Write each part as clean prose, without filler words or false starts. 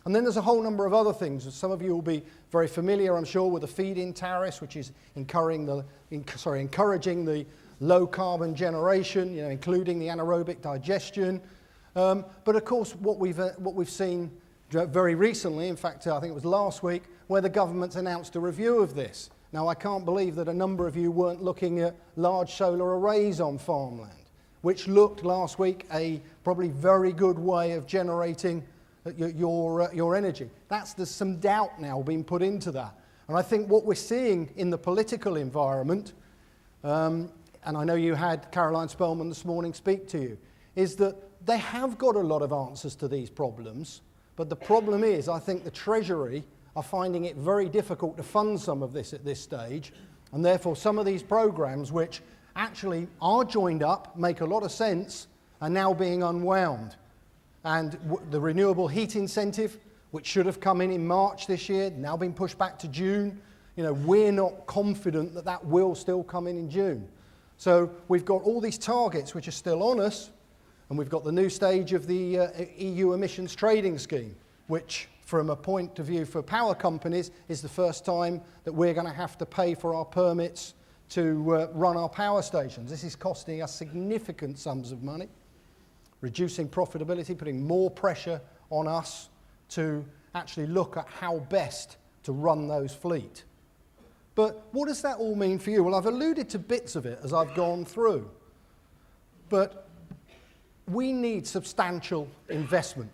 And then there's a whole number of other things. Some of you will be very familiar, I'm sure, with the feed-in tariffs, which is encouraging the low-carbon generation, including the anaerobic digestion. But of course, what we've seen very recently, in fact, I think it was last week, where the government's announced a review of this. Now, I can't believe that a number of you weren't looking at large solar arrays on farmland, which looked last week a probably very good way of generating your energy. There's some doubt now being put into that. And I think what we're seeing in the political environment, and I know you had Caroline Spellman this morning speak to you, is that they have got a lot of answers to these problems, but the problem is I think the Treasury are finding it very difficult to fund some of this at this stage, and therefore some of these programs which actually are joined up, make a lot of sense, are now being unwound. And the renewable heat incentive, which should have come in March this year, now been pushed back to June. We're not confident that that will still come in June. So we've got all these targets which are still on us, and we've got the new stage of the EU emissions trading scheme, which from a point of view for power companies is the first time that we're going to have to pay for our permits to run our power stations. This is costing us significant sums of money, reducing profitability, putting more pressure on us to actually look at how best to run those fleet. But what does that all mean for you? Well, I've alluded to bits of it as I've gone through. But we need substantial investment.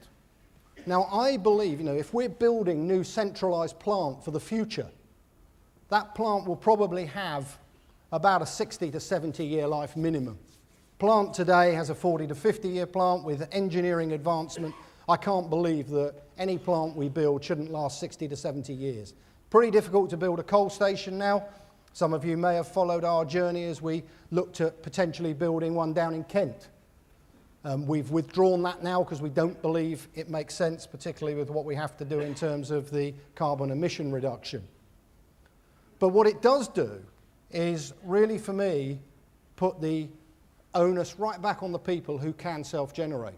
Now, I believe, if we're building new centralised plant for the future, that plant will probably have about a 60 to 70 year life minimum. Plant today has a 40 to 50 year plant with engineering advancement. I can't believe that any plant we build shouldn't last 60 to 70 years. Pretty difficult to build a coal station now. Some of you may have followed our journey as we looked at potentially building one down in Kent. We've withdrawn that now because we don't believe it makes sense, particularly with what we have to do in terms of the carbon emission reduction. But what it does do is really, for me, put the onus right back on the people who can self-generate.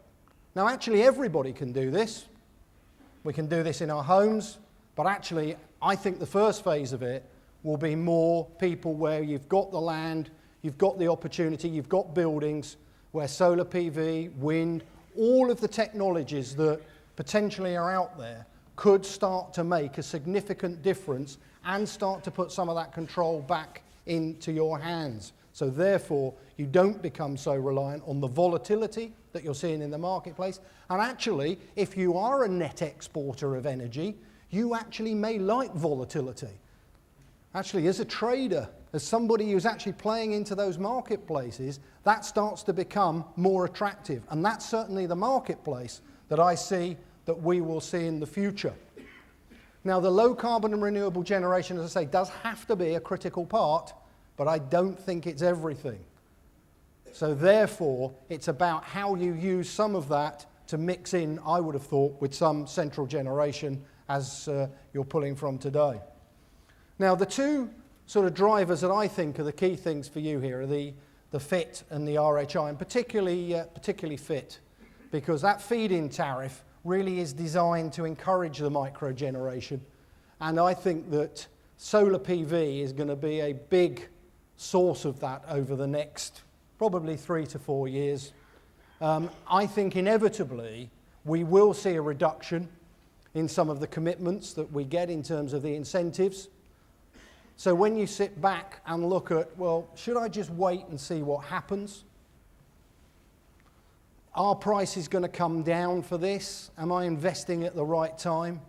Now, actually, everybody can do this. We can do this in our homes, but actually, I think the first phase of it will be more people where you've got the land, you've got the opportunity, you've got buildings where solar PV, wind, all of the technologies that potentially are out there could start to make a significant difference and start to put some of that control back into your hands. So therefore, you don't become so reliant on the volatility that you're seeing in the marketplace. And actually, if you are a net exporter of energy, you actually may like volatility. Actually, as a trader, as somebody who's actually playing into those marketplaces, that starts to become more attractive. And that's certainly the marketplace that I see that we will see in the future. Now, the low carbon and renewable generation, as I say, does have to be a critical part, but I don't think it's everything. So therefore, it's about how you use some of that to mix in, I would have thought, with some central generation as you're pulling from today. Now, the two sort of drivers that I think are the key things for you here are the FIT and the RHI, and particularly FIT, because that feed-in tariff really is designed to encourage the micro generation, and I think that solar PV is going to be a big source of that over the next probably 3 to 4 years. I think inevitably we will see a reduction in some of the commitments that we get in terms of the incentives. So when you sit back and look at, well, should I just wait and see what happens? Are prices going to come down for this? Am I investing at the right time?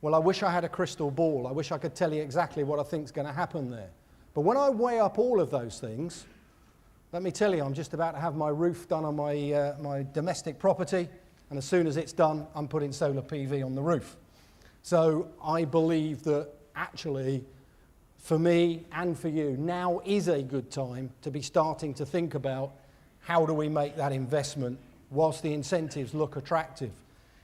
Well, I wish I had a crystal ball. I wish I could tell you exactly what I think is going to happen there. But when I weigh up all of those things, let me tell you, I'm just about to have my roof done on my domestic property, and as soon as it's done, I'm putting solar PV on the roof. So I believe that actually, for me and for you, now is a good time to be starting to think about how do we make that investment whilst the incentives look attractive.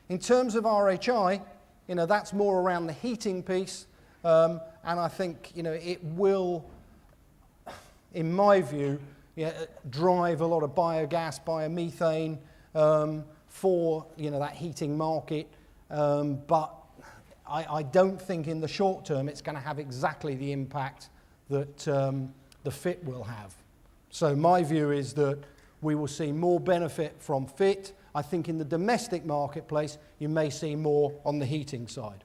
In terms of RHI, that's more around the heating piece, and I think it will, in my view, drive a lot of biogas, biomethane for that heating market. but I don't think in the short term it's going to have exactly the impact that the FIT will have. So my view is that we will see more benefit from FIT. I think in the domestic marketplace you may see more on the heating side.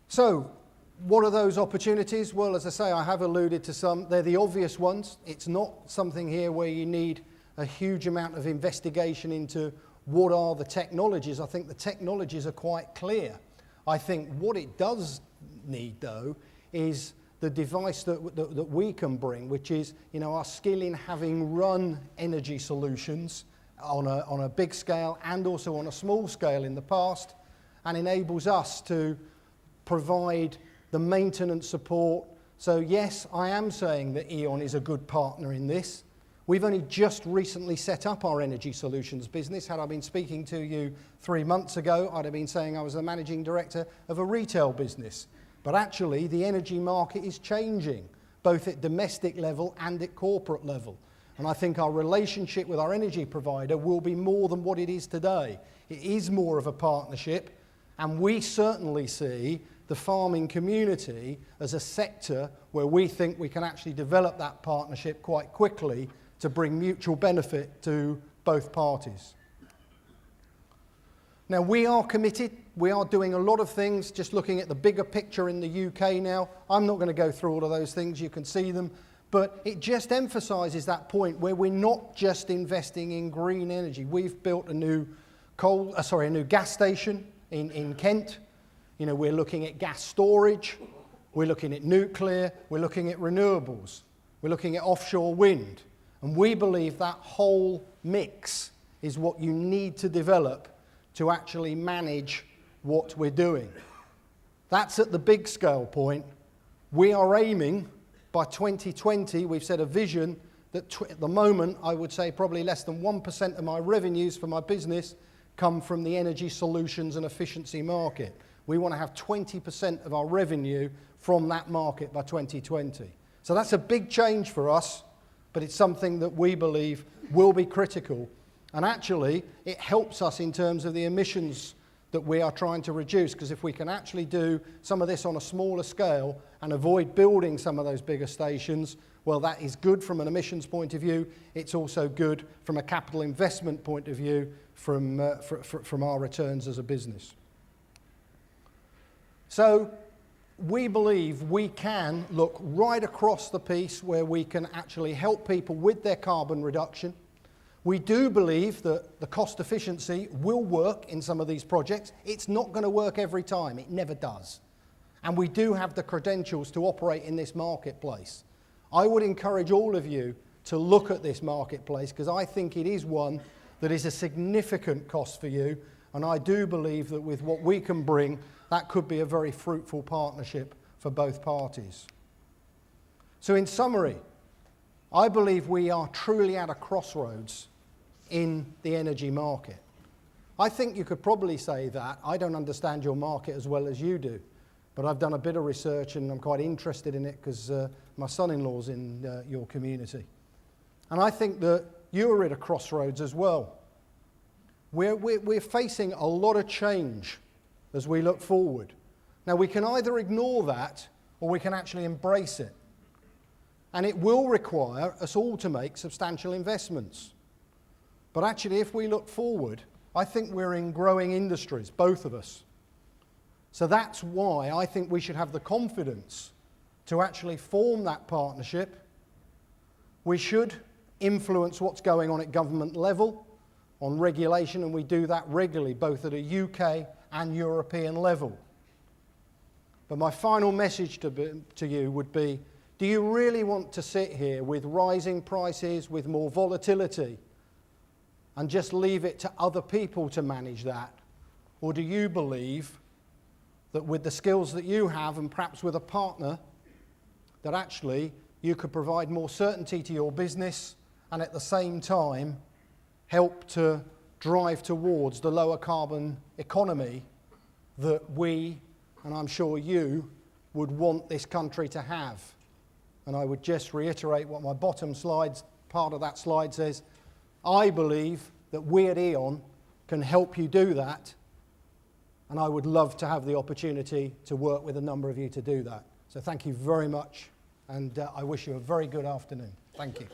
So what are those opportunities? Well, as I say, I have alluded to some. They're the obvious ones. It's not something here where you need a huge amount of investigation into what are the technologies. I think the technologies are quite clear. I think what it does need, though, is the device that we can bring, which is, you know, our skill in having run energy solutions on a big scale and also on a small scale in the past, and enables us to provide the maintenance support. So yes, I am saying that E.On is a good partner in this. We've only just recently set up our energy solutions business. Had I been speaking to you 3 months ago, I'd have been saying I was the managing director of a retail business. But actually, the energy market is changing, both at domestic level and at corporate level. And I think our relationship with our energy provider will be more than what it is today. It is more of a partnership, and we certainly see the farming community as a sector where we think we can actually develop that partnership quite quickly to bring mutual benefit to both parties. Now, we are committed. We are doing a lot of things, just looking at the bigger picture in the UK now. I'm not going to go through all of those things. You can see them. But it just emphasises that point where we're not just investing in green energy. We've built a new gas station in Kent. You know, we're looking at gas storage. We're looking at nuclear. We're looking at renewables. We're looking at offshore wind. And we believe that whole mix is what you need to develop to actually manage what we're doing. That's at the big scale point. We are aiming by 2020, we've set a vision that at the moment, I would say probably less than 1% of my revenues for my business come from the energy solutions and efficiency market. We want to have 20% of our revenue from that market by 2020. So that's a big change for us, but it's something that we believe will be critical. And actually, it helps us in terms of the emissions that we are trying to reduce, because if we can actually do some of this on a smaller scale and avoid building some of those bigger stations, well, that is good from an emissions point of view. It's also good from a capital investment point of view from our returns as a business. So we believe we can look right across the piece where we can actually help people with their carbon reduction. We do believe that the cost efficiency will work in some of these projects. It's not going to work every time. It never does. And we do have the credentials to operate in this marketplace. I would encourage all of you to look at this marketplace, because I think it is one that is a significant cost for you. And I do believe that with what we can bring, that could be a very fruitful partnership for both parties. So in summary, I believe we are truly at a crossroads in the energy market. I think you could probably say that. I don't understand your market as well as you do, but I've done a bit of research and I'm quite interested in it because my son-in-law's in your community. And I think that you are at a crossroads as well. We're facing a lot of change as we look forward. Now, we can either ignore that or we can actually embrace it. And it will require us all to make substantial investments. But actually, if we look forward, I think we're in growing industries, both of us. So that's why I think we should have the confidence to actually form that partnership. We should influence what's going on at government level, on regulation, and we do that regularly, both at a UK and European level. But my final message to you would be, do you really want to sit here with rising prices, with more volatility, and just leave it to other people to manage that? Or do you believe that with the skills that you have, and perhaps with a partner, that actually you could provide more certainty to your business and at the same time help to drive towards the lower carbon economy that we, and I'm sure you, would want this country to have? And I would just reiterate what my bottom slides, part of that slide says. I believe that we at E.On can help you do that. And I would love to have the opportunity to work with a number of you to do that. So thank you very much, and I wish you a very good afternoon. Thank you.